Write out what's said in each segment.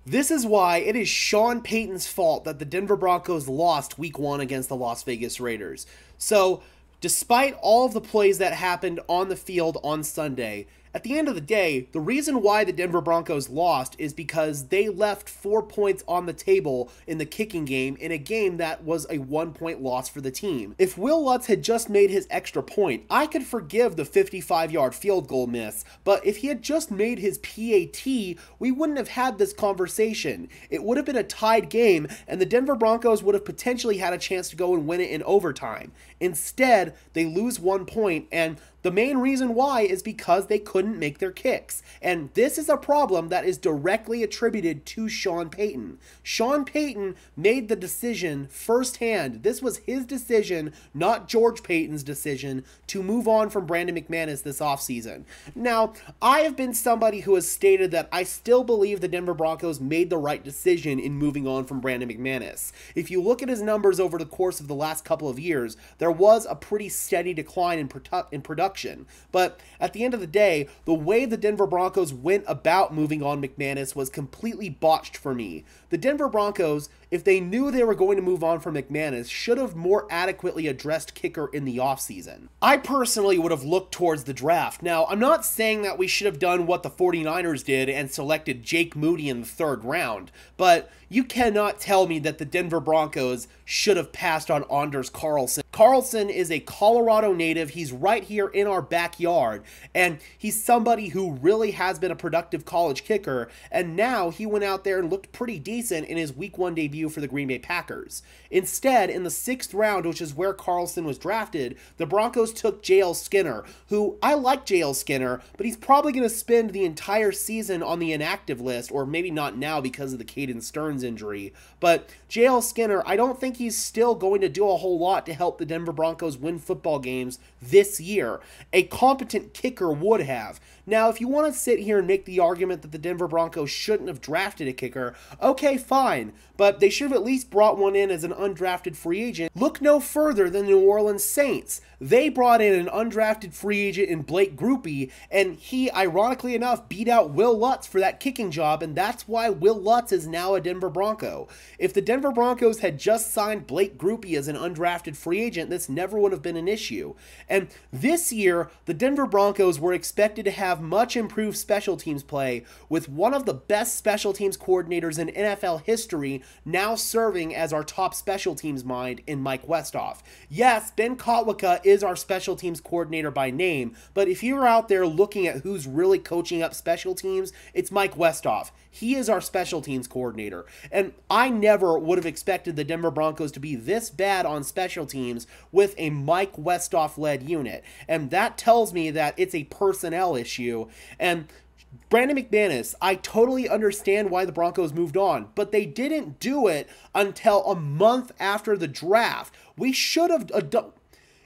This is why it is Sean Payton's fault that the Denver Broncos lost week 1 against the Las Vegas Raiders. So, despite all of the plays that happened on the field on Sunday, at the end of the day, the reason why the Denver Broncos lost is because they left 4 points on the table in the kicking game in a game that was a 1-point loss for the team. If Will Lutz had just made his extra point, I could forgive the 55-yard field goal miss, but if he had just made his PAT, we wouldn't have had this conversation. It would have been a tied game, and the Denver Broncos would have potentially had a chance to go and win it in overtime. Instead, they lose 1 point, and the main reason why is because they couldn't make their kicks. And this is a problem that is directly attributed to Sean Payton. Sean Payton made the decision firsthand. This was his decision, not George Payton's decision, to move on from Brandon McManus this offseason. Now, I have been somebody who has stated that I still believe the Denver Broncos made the right decision in moving on from Brandon McManus. If you look at his numbers over the course of the last couple of years, there was a pretty steady decline in production. But at the end of the day, the way the Denver Broncos went about moving on McManus was completely botched for me. The Denver Broncos, if they knew they were going to move on from McManus, should have more adequately addressed kicker in the offseason. I personally would have looked towards the draft. Now, I'm not saying that we should have done what the 49ers did and selected Jake Moody in the 3rd round, but you cannot tell me that the Denver Broncos should have passed on Anders Carlson. Carlson is a Colorado native. He's right here in our backyard, and he's somebody who really has been a productive college kicker, and now he went out there and looked pretty decent in his week 1 debut for the Green Bay Packers. Instead, in the 6th round, which is where Carlson was drafted, the Broncos took J.L. Skinner, who I like J.L. Skinner, but he's probably going to spend the entire season on the inactive list, or maybe not now because of the Caden Stearns injury. But J.L. Skinner, I don't think he's still going to do a whole lot to help the Denver Broncos win football games this year. A competent kicker would have. Now, if you want to sit here and make the argument that the Denver Broncos shouldn't have drafted a kicker, okay, fine, but they should have at least brought one in as an undrafted free agent. Look no further than the New Orleans Saints. They brought in an undrafted free agent in Blake Grupe, and he, ironically enough, beat out Will Lutz for that kicking job, and that's why Will Lutz is now a Denver Bronco. If the Denver Broncos had just signed Blake Grupe as an undrafted free agent, this never would have been an issue. And this year, the Denver Broncos were expected to have much improved special teams play, with one of the best special teams coordinators in NFL history now serving as our top special teams mind in Mike Westhoff. Yes, Ben Kotwicka is our special teams coordinator by name, but if you're out there looking at who's really coaching up special teams, it's Mike Westhoff. He is our special teams coordinator, and I never would have expected the Denver Broncos to be this bad on special teams with a Mike Westhoff-led unit, and that tells me that it's a personnel issue. And Brandon McManus, I totally understand why the Broncos moved on, but they didn't do it until a month after the draft. We should have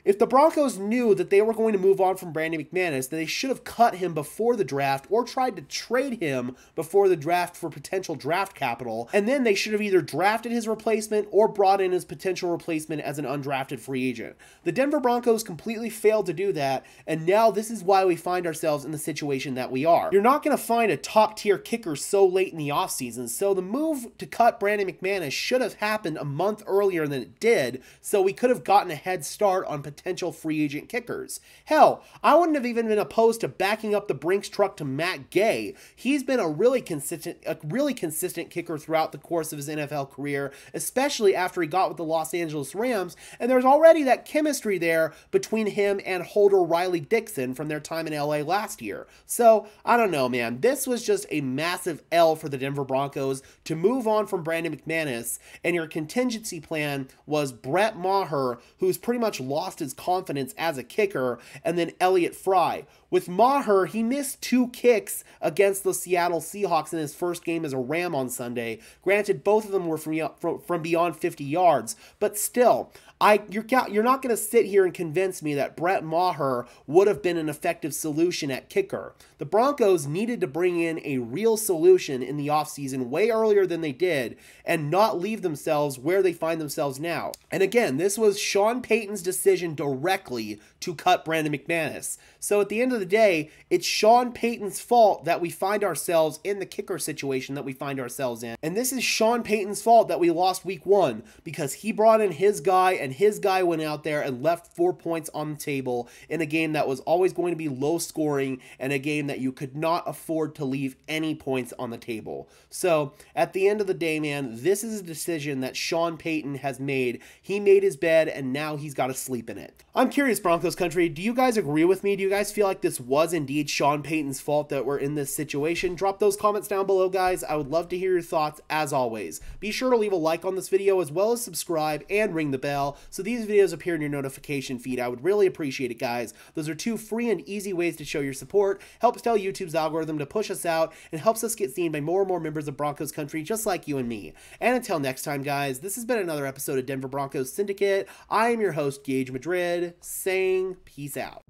if the Broncos knew that they were going to move on from Brandon McManus, then they should have cut him before the draft or tried to trade him before the draft for potential draft capital, and then they should have either drafted his replacement or brought in his potential replacement as an undrafted free agent. The Denver Broncos completely failed to do that, and now this is why we find ourselves in the situation that we are. You're not going to find a top-tier kicker so late in the offseason, so the move to cut Brandon McManus should have happened a month earlier than it did, so we could have gotten a head start on potential free agent kickers. Hell, I wouldn't have even been opposed to backing up the Brinks truck to Matt Gay. He's been a really consistent kicker throughout the course of his NFL career, especially after he got with the Los Angeles Rams, and there's already that chemistry there between him and Holder Riley Dixon from their time in LA last year. So, I don't know, man. This was just a massive L for the Denver Broncos to move on from Brandon McManus, and your contingency plan was Brett Maher, who's pretty much lost his confidence as a kicker, and then Elliott Fry. With Maher, he missed 2 kicks against the Seattle Seahawks in his first game as a Ram on Sunday. Granted, both of them were from beyond 50 yards, but still, you're not going to sit here and convince me that Brett Maher would have been an effective solution at kicker. The Broncos needed to bring in a real solution in the offseason way earlier than they did and not leave themselves where they find themselves now. And again, this was Sean Payton's decision decision directly to cut Brandon McManus. So at the end of the day, it's Sean Payton's fault that we find ourselves in the kicker situation that we find ourselves in. And this is Sean Payton's fault that we lost week 1 because he brought in his guy and his guy went out there and left 4 points on the table in a game that was always going to be low scoring and a game that you could not afford to leave any points on the table. So at the end of the day, man, this is a decision that Sean Payton has made. He made his bed and now he's got to sleep in it. I'm curious, Broncos country, do you guys agree with me? Do you guys feel like this was indeed Sean Payton's fault that we're in this situation? Drop those comments down below, guys. I would love to hear your thoughts as always. Be sure to leave a like on this video as well as subscribe and ring the bell so these videos appear in your notification feed. I would really appreciate it, guys. Those are 2 free and easy ways to show your support, helps tell YouTube's algorithm to push us out, and helps us get seen by more and more members of Broncos country just like you and me. And until next time, guys, this has been another episode of Denver Broncos Syndicate. I am your host, Gage Madrid, saying peace out.